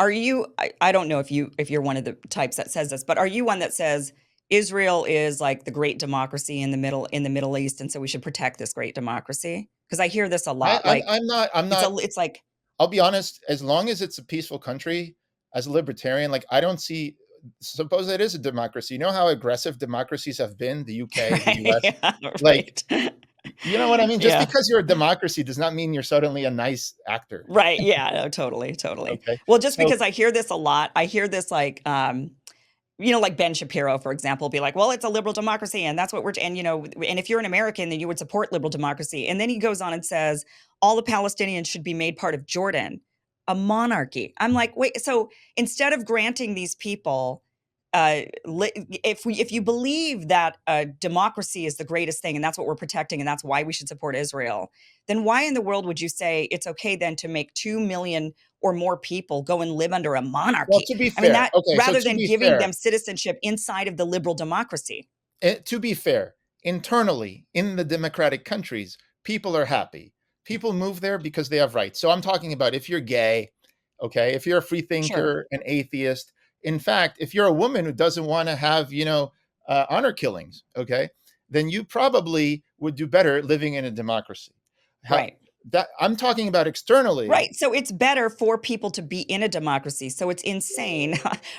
Are you I don't know if you're one of the types that says this, but are you one that says Israel is like the great democracy in the Middle East, and so we should protect this great democracy? Because I hear this a I, lot. I'm, Like I'm not, I'm not, it's like I'll be honest, as long as it's a peaceful country, as a libertarian, like I don't see, suppose it is a democracy. You know how aggressive democracies have been, the UK, the right, US? yeah, Like, right. you know what I mean? Just Yeah. because you're a democracy does not mean you're suddenly a nice actor. Right, yeah, no, totally, totally. Okay. Well, just So because I hear this a lot, I hear this like, like Ben Shapiro, for example, be like, "Well, it's a liberal democracy, and that's what we're," and and if you're an American, then you would support liberal democracy. And then he goes on and says, "All the Palestinians should be made part of Jordan, a monarchy." I'm like, wait, so instead of granting these people, if you believe that democracy is the greatest thing, and that's what we're protecting, and that's why we should support Israel, then why in the world would you say it's okay then to make 2 million or more people go and live under a well, monarchy? to be I mean, fair, that okay, so rather than giving them citizenship inside of the liberal democracy. to be fair, internally in the democratic countries, people are happy. People move there because they have rights. So I'm talking about if you're gay, okay, if you're a free Sure. thinker, an atheist. In fact, if you're a woman who doesn't want to have, honor killings, okay, then you probably would do better living in a democracy. How, Right. that I'm talking about externally. Right. So it's better for people to be in a democracy. So it's insane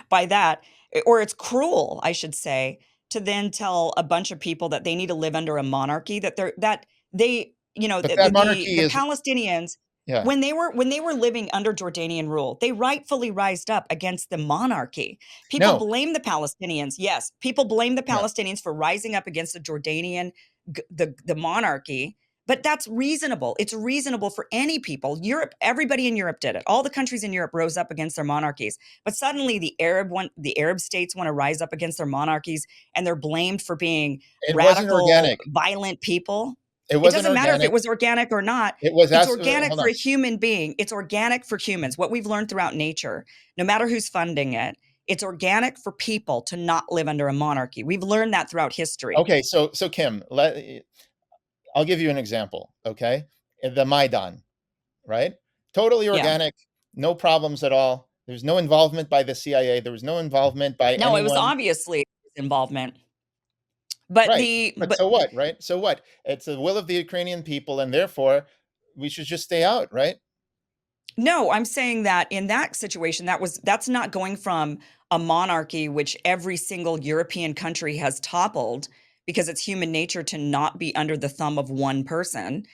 by that, or it's cruel, I should say, to then tell a bunch of people that they need to live under a monarchy, that they, But that monarchy the is, Palestinians, yeah, when they were living under Jordanian rule, they rightfully rised up against the monarchy. People no, blame the Palestinians. Yes, people blame the yeah. Palestinians for rising up against the Jordanian the monarchy. But that's reasonable. It's reasonable for any people. Europe, everybody in Europe did it. All the countries in Europe rose up against their monarchies. But suddenly the Arab states want to rise up against their monarchies, and they're blamed for being It wasn't radical, organic. violent people. It It wasn't doesn't matter if it organic. was organic or not. It was It's as organic hold for on. a human being. It's organic for humans. What we've learned throughout nature, no matter who's funding it, it's organic for people to not live under a monarchy. We've learned that throughout history. Okay, so Kim, I'll give you an example. Okay, the Maidan, right? Totally Yeah. organic, no problems at all. There's no involvement by the CIA. There was no involvement by No, it was anyone. obviously involvement. But Right. the But but so what, right? So what? It's the will of the Ukrainian people, and therefore we should just stay out, right? No, I'm saying that in that situation, that's not going from a monarchy, which every single European country has toppled because it's human nature to not be under the thumb of one person.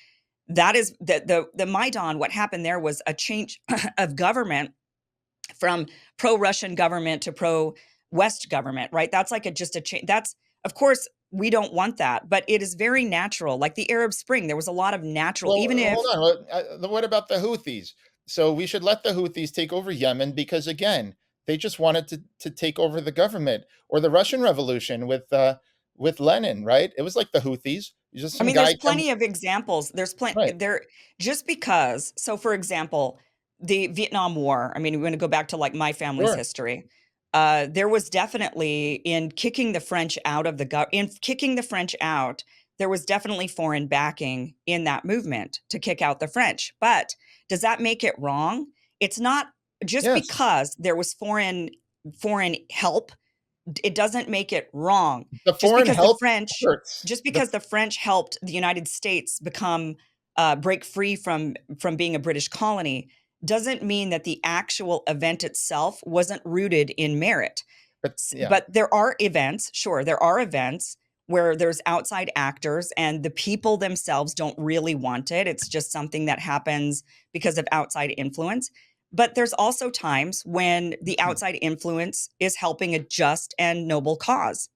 That is the Maidan. What happened there was a change of government from pro-Russian government to pro-West government, right? That's like just a change. That's, of course, we don't want that, but it is very natural. Like the Arab Spring, there was a lot of natural, Well, even hold if on. What about the Houthis? So we should let the Houthis take over Yemen because, again, they just wanted to take over the government, or the Russian Revolution with Lenin, right? It was like the Houthis. Just I some mean, there's guy come plenty of examples. There's plenty right. there just because. So, for example, the Vietnam War. I mean, we're going to go back to like my family's Sure. history. There was definitely in kicking the French out of in kicking the French out. There was definitely foreign backing in that movement to kick out the French. But does that make it wrong? It's not just Yes. because there was foreign help, it doesn't make it wrong. The Just foreign because the help French hurts. just because the French helped the United States become break free from being a British colony doesn't mean that the actual event itself wasn't rooted in merit. But yeah. But there are events, sure, there are events where there's outside actors and the people themselves don't really want it. It's just something that happens because of outside influence. But there's also times when the Hmm. outside influence is helping a just and noble cause.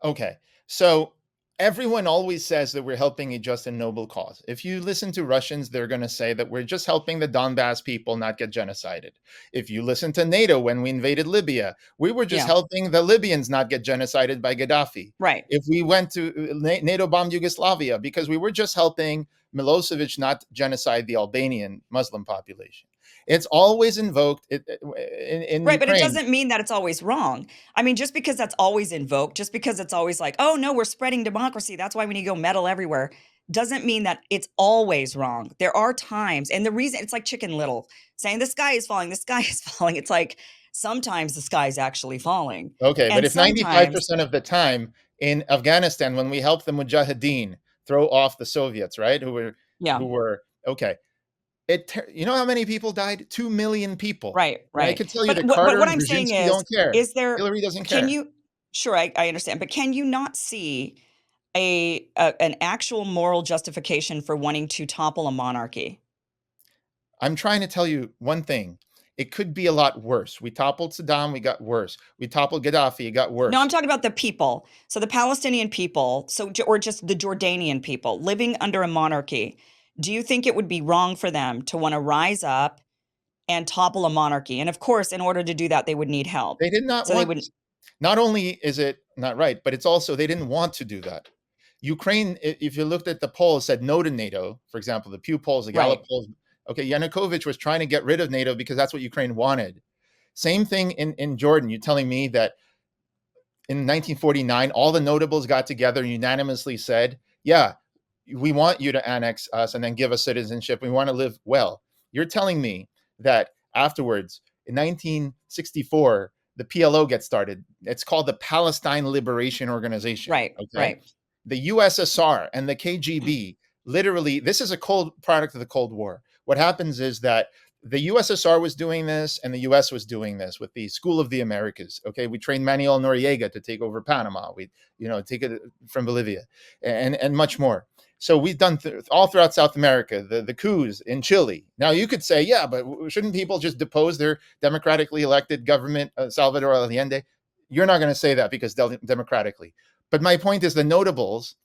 Okay. So everyone always says that we're helping a just and noble cause. If you listen to Russians, they're going to say that we're just helping the Donbass people not get genocided. If you listen to NATO when we invaded Libya, we were just Yeah, helping the Libyans not get genocided by Gaddafi. right. If we went to NATO bombed Yugoslavia because we were just helping Milosevic not genocide the Albanian Muslim population. It's always invoked in Right, but it Ukraine. doesn't mean that it's always wrong. I mean, just because that's always invoked, just because it's always like, "Oh, no, we're spreading democracy, that's why we need to go meddle everywhere." doesn't mean that it's always wrong. There are times, and the reason it's like Chicken Little saying the sky is falling, the sky is falling. It's like sometimes the sky is actually falling. Okay, but And if sometimes, 95% of the time in Afghanistan, when we helped the Mujahideen throw off the Soviets, right? yeah, Who were okay. You know how many people died? 2 million people. right, And I right. could tell you But that Carter what and I'm saying Brzezinski don't care. is there, Hillary doesn't can care. you, sure, I understand, but can you not see an actual moral justification for wanting to topple a monarchy? I'm trying to tell you one thing. It could be a lot worse. We toppled Saddam, we got worse. We toppled Gaddafi, it got No, I'm worse. talking about the people. So the Palestinian people, or just the Jordanian people living under a monarchy. Do you think it would be wrong for them to want to rise up and topple a monarchy? And of course, in order to do that, they would need help. They did not So they want, would, not only is it not right, but it's also they didn't want to do that. Ukraine, if you looked at the polls, said no to NATO. For example, the Pew polls, the Gallup right. polls. Okay, Yanukovych was trying to get rid of NATO because that's what Ukraine wanted. Same thing in Jordan. You're telling me that in 1949, all the notables got together and unanimously said, yeah, we want you to annex us and then give us citizenship. We want to live well. You're telling me that afterwards, in 1964, the PLO gets started. It's called the Palestine Liberation Organization. Right, Okay. right. The USSR and the KGB literally, this is a cold product of the Cold War. What happens is that the USSR was doing this and the US was doing this with the School of the Americas. Okay. We trained Manuel Noriega to take over Panama. We, take it from Bolivia and much more. So we've done all throughout South America, the coups in Chile. Now you could say, yeah, but shouldn't people just depose their democratically elected government, Salvador Allende? You're not going to say that because democratically. But my point is the notables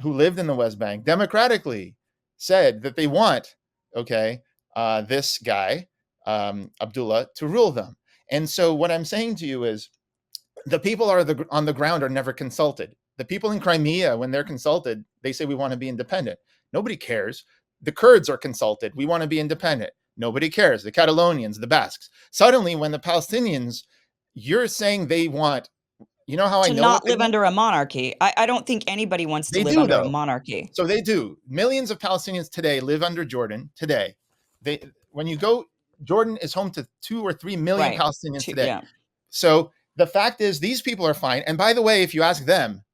who lived in the West Bank democratically said that they want, okay, this guy, Abdullah, to rule them. And so what I'm saying to you is the people on the ground are never consulted. The people in Crimea, when they're consulted, they say we want to be independent. Nobody cares. The Kurds are consulted. We want to be independent. Nobody cares. The Catalonians, the Basques. Suddenly, when the Palestinians, you're saying they want, you know how I To know what not they live want? under a monarchy. I don't think anybody wants to They live do, under a though. monarchy. So they do. Millions of Palestinians today live under Jordan today. When you go, Jordan is home to 2 or 3 million Right. Palestinians today. Yeah. So the fact is, these people are fine. And by the way, if you ask them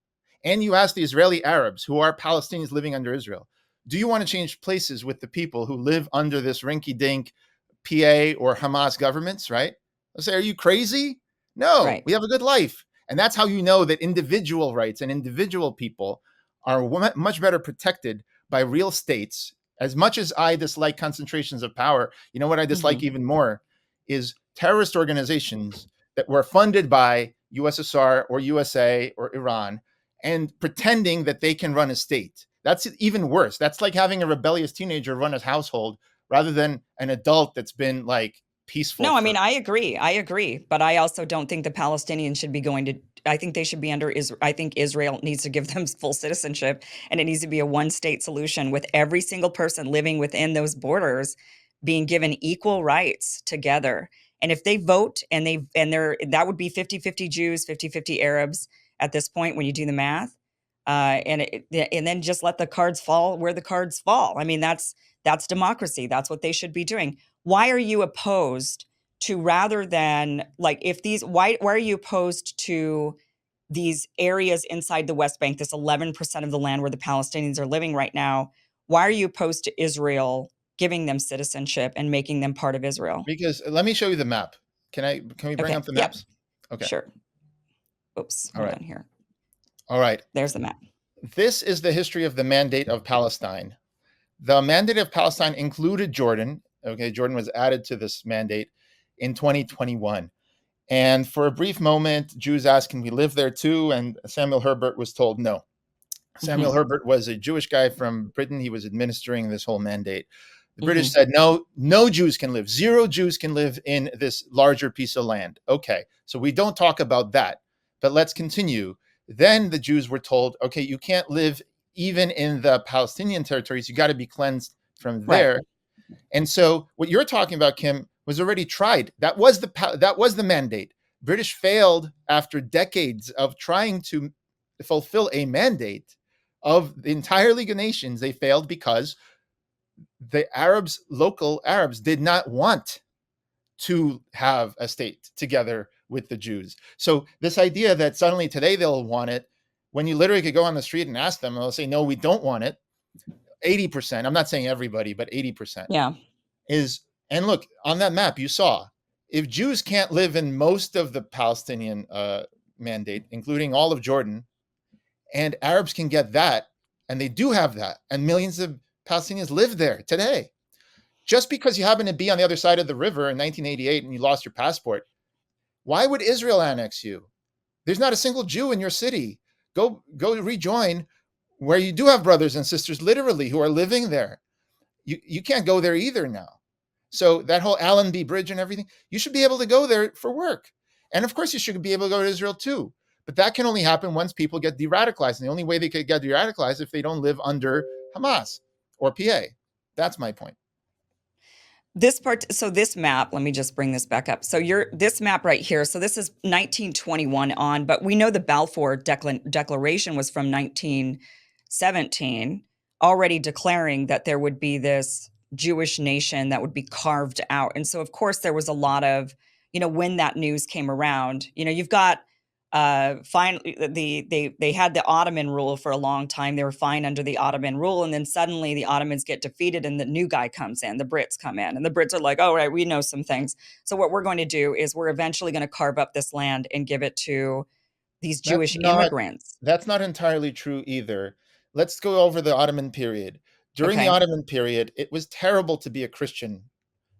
and you ask the Israeli Arabs who are Palestinians living under Israel, do you want to change places with the people who live under this rinky dink PA or Hamas governments, right? They'll say, are you crazy? No, we Right. have a good life. And that's how you know that individual rights and individual people are much better protected by real states. As much as I dislike concentrations of power, you know what I dislike Mhm. even more is terrorist organizations that were funded by USSR or USA or Iran and pretending that they can run a state. That's even worse. That's like having a rebellious teenager run a household rather than an adult that's been like peaceful No, I mean, for. I agree. I agree. But I also don't think the Palestinians should be going to, I think they should be under Israel. I think Israel needs to give them full citizenship, and it needs to be a one state solution with every single person living within those borders being given equal rights together. And if they vote and that would be 50-50 Jews, 50-50 Arabs at this point when you do the math. And then just let the cards fall where the cards fall. I mean, that's democracy. That's what they should be doing. Why are you opposed to, rather than like, if these, why are you opposed to these areas inside the West Bank, this 11% of the land where the Palestinians are living right now? Why are you opposed to Israel giving them citizenship and making them part of Israel? Because let me show you the map. Can we bring Okay. up the Yep. maps? Okay. Sure. Oops. All Hold right. on here. All right. There's the map. This is the history of the Mandate of Palestine. The Mandate of Palestine included Jordan. Okay, Jordan was added to this mandate in 2021. And for a brief moment, Jews asked, can we live there too? And Samuel Herbert was told no. Samuel Hmm. Herbert was a Jewish guy from Britain. He was administering this whole mandate. The British Hmm. said, no, no Jews can live. Zero Jews can live in this larger piece of land. Okay, so we don't talk about that, but let's continue. Then the Jews were told, okay, you can't live even in the Palestinian territories. You got to be cleansed from Right. there. And so what you're talking about, Kim, was already tried. That was the mandate. British failed after decades of trying to fulfill a mandate of the entire League of Nations, they failed because the Arabs, local Arabs, did not want to have a state together with the Jews. So this idea that suddenly today they'll want it, when you literally could go on the street and ask them, they'll say, no, we don't want it. 80%, I'm not saying everybody, but 80% Yeah. is, and look, on that map, you saw, if Jews can't live in most of the Palestinian mandate, including all of Jordan, and Arabs can get that, and they do have that, and millions of Palestinians live there today. Just because you happen to be on the other side of the river in 1988 and you lost your passport, why would Israel annex you? There's not a single Jew in your city. Go rejoin where you do have brothers and sisters literally who are living there. You can't go there either now. So that whole Allenby Bridge and everything, you should be able to go there for work. And of course you should be able to go to Israel too. But that can only happen once people get de-radicalized. And the only way they could get de-radicalized is if they don't live under Hamas or PA. That's my point. This part, so this map, let me just bring this back up. So this map right here, so this is 1921 on, but we know the Balfour Declaration was from 1917, already declaring that there would be this Jewish nation that would be carved out. And so, of course, there was a lot of, when that news came around, you've got finally they had the Ottoman rule for a long time. They were fine under the Ottoman rule, and then suddenly the Ottomans get defeated and the new guy comes in, the Brits come in, and the Brits are like, oh, right, we know some things, so what we're going to do is we're eventually going to carve up this land and give it to these That's Jewish not immigrants. that's not entirely true either. Let's go over the Ottoman period. During the Okay. Ottoman period, it was terrible to be a Christian.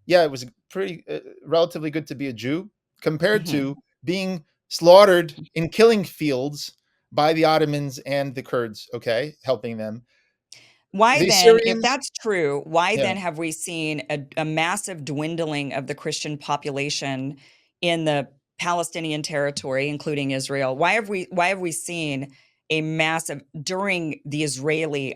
Yeah, it was pretty relatively good to be a Jew compared Hmm. to being slaughtered in killing fields by the Ottomans and the Kurds, okay, helping them. Why The then, if Syrians, that's true, why yeah. then have we seen a massive dwindling of the Christian population in the Palestinian territory, including Israel? Why have we seen a massive during the Israeli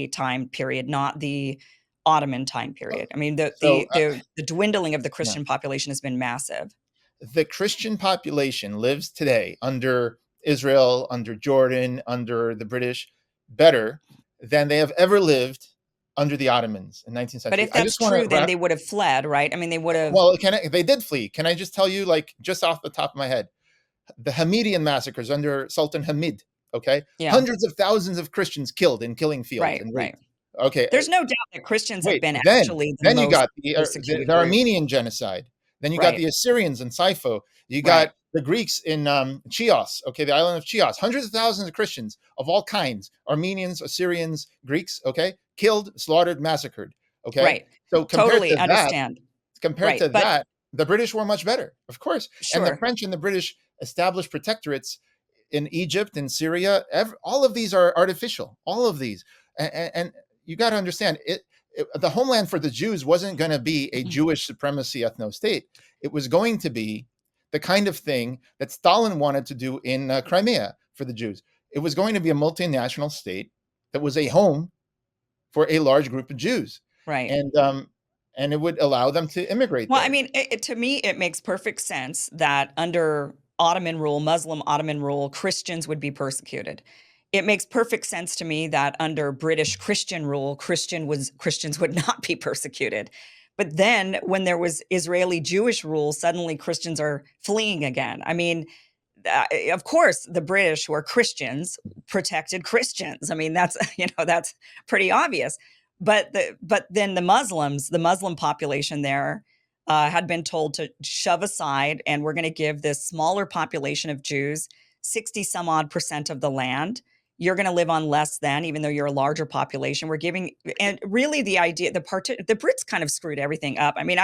time period, not the Ottoman time period? I mean, the So the the the dwindling of the yeah. Christian population has been massive. The Christian population lives today under Israel, under Jordan, under the British better than they have ever lived under the Ottomans in 19th But century. if I that's just want to true, then wrap. they would have fled, right? I mean, they would have. Well, they did flee. Can I just tell you, like, just off the top of my head, the Hamidian massacres under Sultan Hamid, okay? Yeah, Hundreds of thousands of Christians killed in killing fields right, and right. raped. Okay, There's no doubt that Christians have wait, been then actually the then you most got the persecuted group. Armenian genocide. Then you got Right, the Assyrians in Sifo. You got right, the Greeks in Chios, okay, the island of Chios. Hundreds of thousands of Christians of all kinds, Armenians, Assyrians, Greeks, okay, killed, slaughtered, massacred. Okay, right. so Totally understand. compared Right, to but that, the British were much better, of course, and the sure. French and the British established protectorates in Egypt and Syria. All of these are artificial. All of these, and you got to understand the homeland for the Jews wasn't going to be a Jewish supremacy ethno state. It was going to be the kind of thing that Stalin wanted to do in Crimea for the Jews. It was going to be a multinational state that was a home for a large group of Jews, Right. and it would allow them to immigrate Well, I there. mean, to me, it makes perfect sense that under Ottoman rule, Muslim Ottoman rule, Christians would be persecuted. It makes perfect sense to me that under British Christian rule, Christians would not be persecuted. But then when there was Israeli Jewish rule, suddenly Christians are fleeing again. I mean, of course, the British, who are Christians, protected Christians. I mean, that's that's pretty obvious. But then the Muslim population there had been told to shove aside, and we're going to give this smaller population of Jews 60 some odd percent of the land. You're going to live on less than, even though you're a larger population. We're giving, and really the Brits kind of screwed everything up. I mean,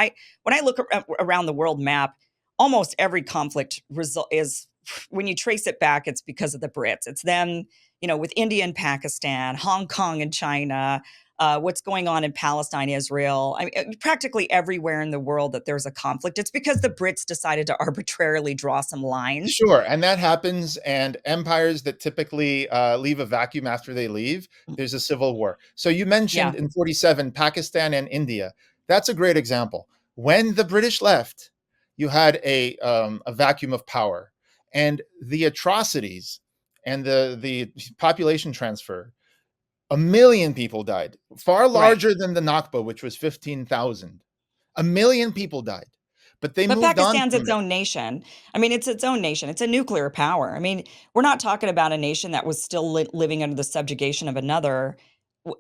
when I look around the world map, almost every conflict result is when you trace it back, it's because of the Brits. It's them, with India and Pakistan, Hong Kong and China, what's going on in Palestine, Israel. I mean, practically everywhere in the world that there's a conflict, it's because the Brits decided to arbitrarily draw some lines. Sure, and that happens, and empires that typically leave a vacuum after they leave, there's a civil war. So you mentioned Yeah, in 47 Pakistan and India. That's a great example. When the British left, you had a vacuum of power, and the atrocities and the population transfer, 1 million people died, far Right. larger than the Nakba, which was 15,000. 1 million people died, but they But moved on Pakistan's from its it. own nation. I mean, it's its own nation. It's a nuclear power. I mean, we're not talking about a nation that was still living under the subjugation of another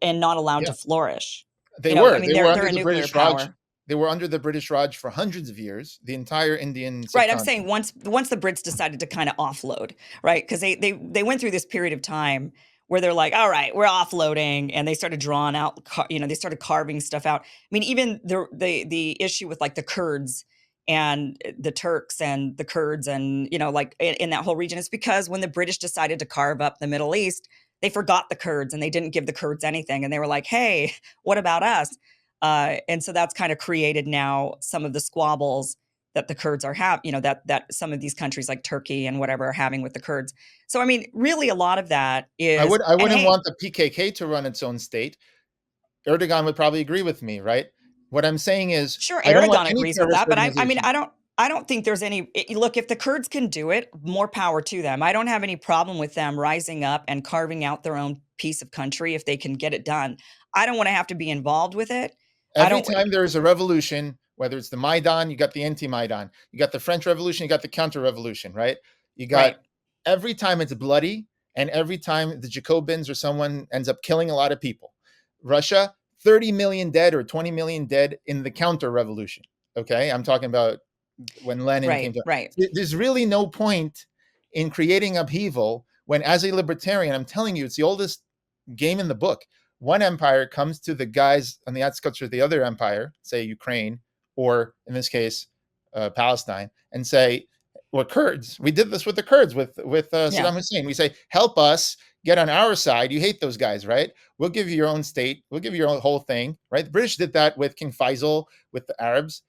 and not allowed Yeah, to flourish. they You know, I were. mean, They were they're under a the nuclear British Raj. power. They were under the British Raj for hundreds of years, the entire Indian Right, I'm saying subcontinent. once the Brits decided to kinda offload, right? Because they went through this period of time where they're like, "All right, we're offloading," and they started drawing out they started carving stuff out. I mean, even the issue with, like, the Kurds and, the Turks and the Kurds and, like, in that whole region is because when the British decided to carve up the Middle East, they forgot the Kurds, and they didn't give the Kurds anything, and they were like, "Hey, what about us?" And so that's kinda created now some of the squabbles that the Kurds are that some of these countries like Turkey and whatever are having with the Kurds. So I mean, really a lot of that is I and wouldn't hey, want the PKK to run its own state. Erdogan would probably agree with me, right? What I'm saying is, sure I don't want Erdogan any agrees with terrorist that, but I mean, organization. I don't think there's any look, if the Kurds can do it, more power to them. I don't have any problem with them rising up and carving out their own piece of country if they can get it done. I don't want to have to be involved with it. I Every don't time there is a revolution, whether it's the Maidan, you got the anti-Maidan. You got the French Revolution, you got the counter-revolution, right? You got right, every time it's bloody, and every time the Jacobins or someone ends up killing a lot of people. Russia, 30 million dead or 20 million dead in the counter-revolution. Okay, I'm talking about when Lenin came right, to. right. There's really no point in creating upheaval when, as a libertarian, I'm telling you, it's the oldest game in the book. One empire comes to the guys on the outskirts of the other empire, say Ukraine, or in this case, Palestine, and say, "Well, Kurds. We did this with the Kurds, with Yeah, Saddam Hussein. We say, help us get on our side. You hate those guys, right? We'll give you your own state. We'll give you your own whole thing, right? The British did that with King Faisal, with the Arabs.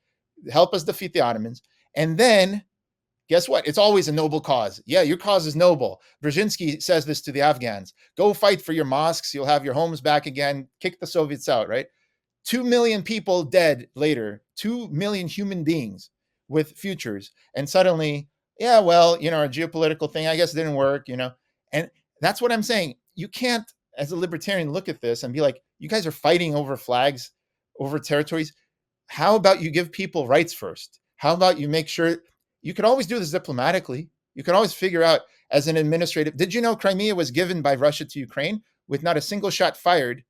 Help us defeat the Ottomans, and then guess what? It's always a noble cause. Yeah, your cause is noble. Brzezinski says this to the Afghans. Go fight for your mosques. You'll have your homes back again. Kick the Soviets out, right? 2 million people dead later, 2 million human beings with futures. And suddenly, yeah, well, our geopolitical thing, I guess, didn't work. And that's what I'm saying. You can't, as a libertarian, look at this and be like, you guys are fighting over flags, over territories. How about you give people rights first? How about you make sure you could always do this diplomatically? You can always figure out as an administrative. Did you know Crimea was given by Russia to Ukraine with not a single shot fired?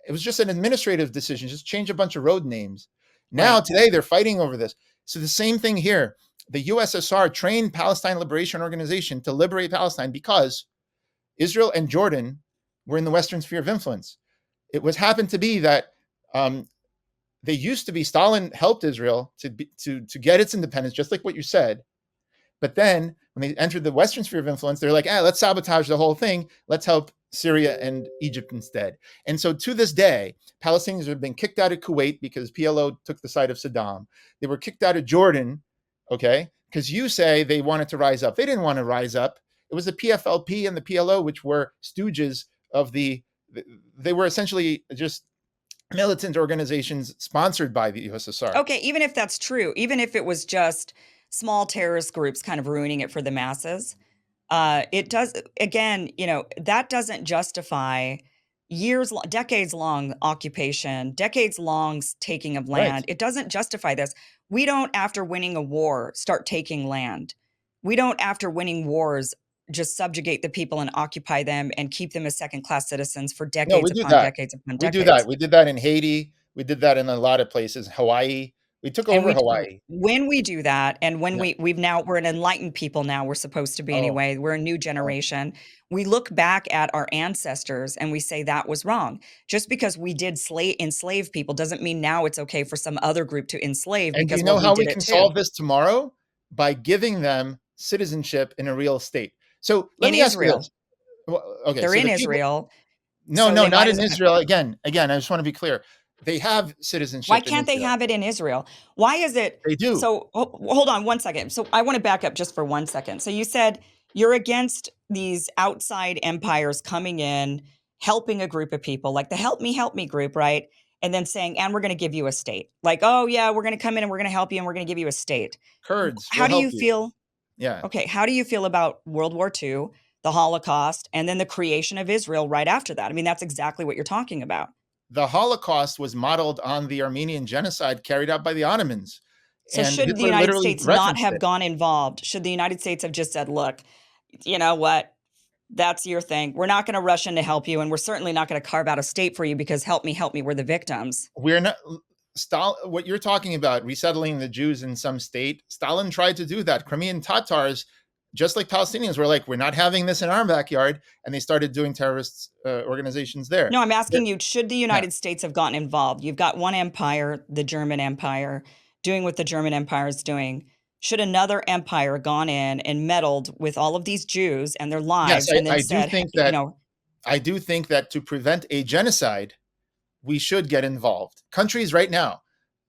It was just an administrative decision, just change a bunch of road names. Now, right. today, they're fighting over this. So the same thing here. The USSR trained Palestine Liberation Organization to liberate Palestine because Israel and Jordan were in the Western sphere of influence. It was happened to be that they used to be Stalin helped Israel to get its independence, just like what you said. But then when they entered the Western sphere of influence, they're like, let's sabotage the whole thing. Let's help Syria and Egypt instead. And so to this day, Palestinians have been kicked out of Kuwait because PLO took the side of Saddam. They were kicked out of Jordan, okay, because you say they wanted to rise up. They didn't want to rise up. It was the PFLP and the PLO, which were stooges of they were essentially just militant organizations sponsored by the USSR. Okay, even if that's true, even if it was just small terrorist groups kind of ruining it for the masses, it does again, that doesn't justify decades long occupation, decades long taking of Right. land. It doesn't justify this. We don't, after winning a war, start taking land. We don't, after winning wars, just subjugate the people and occupy them and keep them as second class citizens for No, we decades do upon that. decades upon We do that. decades. We did that in Haiti. We did that in a lot of places. Hawaii. We took And over Hawaii. when we do that, and when Yeah. we're an enlightened people now, we're supposed to be Oh, anyway, we're a new oh. generation. We look back at our ancestors and we say that was wrong. Just because we did enslave people doesn't mean now it's okay for some other group to enslave And do because, you well, know we how we did it can too. solve this tomorrow? By giving them citizenship in a real state. So let In me ask you Israel. this. Okay, They're so in the people. Israel, No, so no, they not might in as Israel. Again, I just want to be clear. They have why citizenship in can't they Israel. have it in Israel? Why is it They do. so hold on one second. So I want to back up just for 1 second. So you said you're against these outside empires coming in, helping a group of people, like the help me group, right? And then saying, "And we're gonna give you a state." Like, "Oh, yeah, we're gonna come in and we're gonna help you and we're gonna give you a state." Kurds How will do help you you. feel Yeah. Okay, how do you feel about World War II? the Holocaust, and then the creation of Israel right after that. I mean, that's exactly what you're talking about. The Holocaust was modeled on the Armenian genocide carried out by the Ottomans, So and should the Hitler United literally States not referenced have it. gone involved? Should the United States have just said, "Look, you know what? That's your thing. We're not going to rush in to help you, and we're certainly not going to carve out a state for you because help me, we're the victims." We're not what you're talking about, resettling the Jews in some state. Stalin tried to do that. Crimean Tatars, just like Palestinians, were like, we're not having this in our backyard, and they started doing terrorist organizations there. No, I'm There- asking you, should the Yeah. United States have gotten involved? You've got one empire, the German Empire, doing what the German Empire is doing. Should another empire gone in and meddled with all of these Jews and their Yes, lives and then I do said, think you that know, to prevent a genocide, we should get involved. Countries right now,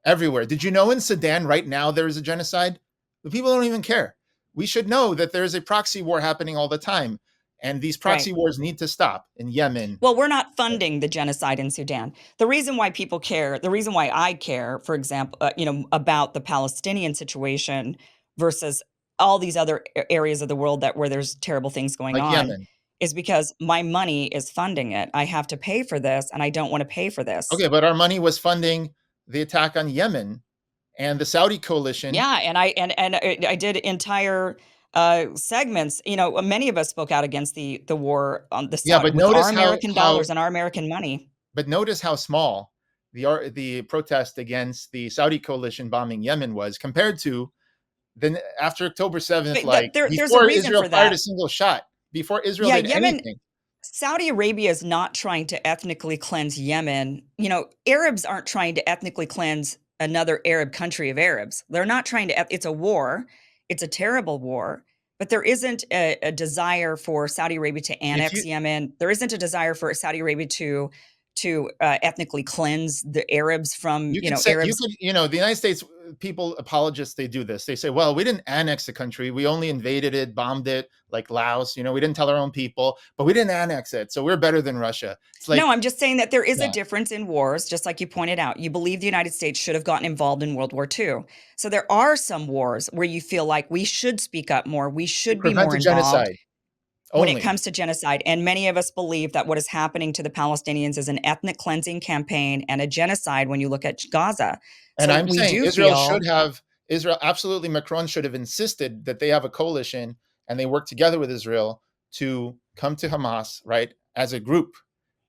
everywhere. Did you know in Sudan right now there is a genocide? The people don't even care. We should know that there is a proxy war happening all the time, and these proxy right. wars need to stop in Yemen. Well, we're not funding the genocide in Sudan. The reason why people care, the reason why I care, for example, about the Palestinian situation versus all these other areas of the world that where there's terrible things going Like on, Yemen. is because my money is funding it. I have to pay for this, and I don't want to pay for this. Okay, but our money was funding the attack on Yemen and the Saudi coalition. Yeah, and I did entire segments. Many of us spoke out against the war on the Yeah, Saudi with our American dollars and our American money. but notice how small the protest against the Saudi coalition bombing Yemen was compared to then after October 7th, But like there's a before reason Israel for fired that. a single shot, before Israel Yeah, did Yemen, anything. Saudi Arabia is not trying to ethnically cleanse Yemen. Arabs aren't trying to ethnically cleanse another Arab country of Arabs. They're not trying to. It's a war. It's a terrible war. But there isn't a desire for Saudi Arabia to If annex you Yemen. There isn't a desire for Saudi Arabia to ethnically cleanse the Arabs from you could say you Arabs. could you know the United States people apologists, they do this. They say, well, we didn't annex the country, we only invaded it, bombed it, like Laos. We didn't tell our own people, but we didn't annex it, so we're better than Russia. It's No, like, I'm just saying that there is a yeah, difference in wars, just like you pointed out. You believe the United States should have gotten involved in World War II. So there are some wars where you feel like we should speak up more. We to should be prevent more a involved genocide when it only. comes to genocide. And many of us believe that what is happening to the Palestinians is an ethnic cleansing campaign and a genocide when you look at Gaza. And So I'm we saying do feel, Israel, absolutely, Macron should have insisted that they have a coalition and they work together with Israel to come to Hamas, right, as a group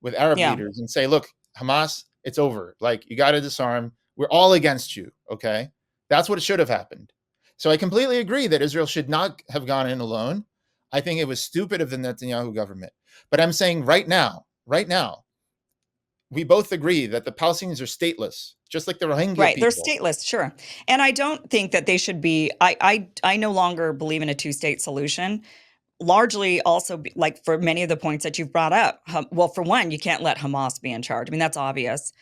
with Arab yeah, leaders and say, look, Hamas, it's over. Like, you got to disarm. We're all against you. Okay. That's what should have happened. So I completely agree that Israel should not have gone in alone. I think it was stupid of the Netanyahu government. But I'm saying right now, we both agree that the Palestinians are stateless, just like the Rohingya right. They're people. stateless, sure. And I don't think that they should be, I no longer believe in a two-state solution. Largely also like for many of the points that you've brought up. Well, for one, you can't let Hamas be in charge. I mean, that's obvious.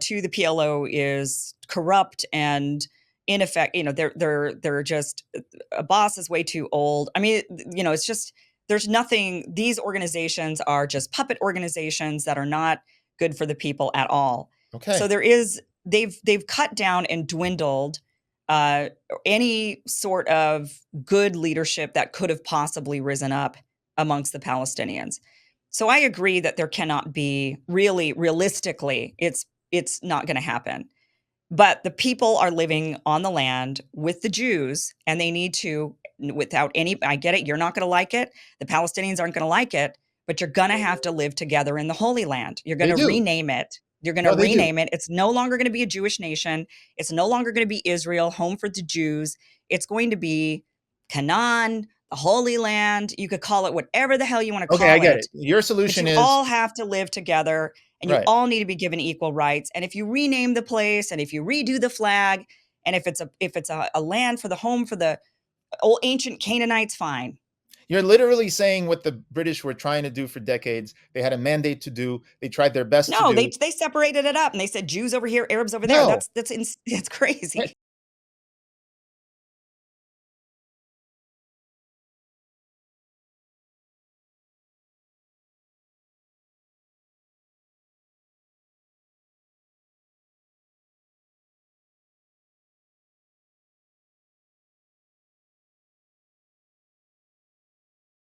Two, the PLO is corrupt and ineffective. They're just Abbas is way too old. I mean, it's just there's nothing. These organizations are just puppet organizations that are not good for the people at all. So Okay. they've cut down and dwindled uh, any sort of good leadership that could have possibly risen up amongst the Palestinians. So I agree that there cannot be really realistically it's not going to happen. But the people are living on the land with the Jews and they need to without any I get it, you're not going to like it. The Palestinians aren't going to like it, but you're going to have to live together in the Holy Land. You're going They to do. rename it. You're going to No, they do. rename it. It's no longer going to be a Jewish nation. It's no longer going to be Israel, home for the Jews. It's going to be Canaan, the Holy Land. You could call it whatever the hell you want to Okay, I call get it, it. Your but solution you is all have to live together and you right. all need to be given equal rights. And if you rename the place and if you redo the flag and if it's a land for the home for the old ancient Canaanites, fine. You're literally saying what the British were trying to do for decades. They had a mandate to do. They tried their best to No, they do. they separated it up and they said Jews over here, Arabs over there. No, That's crazy.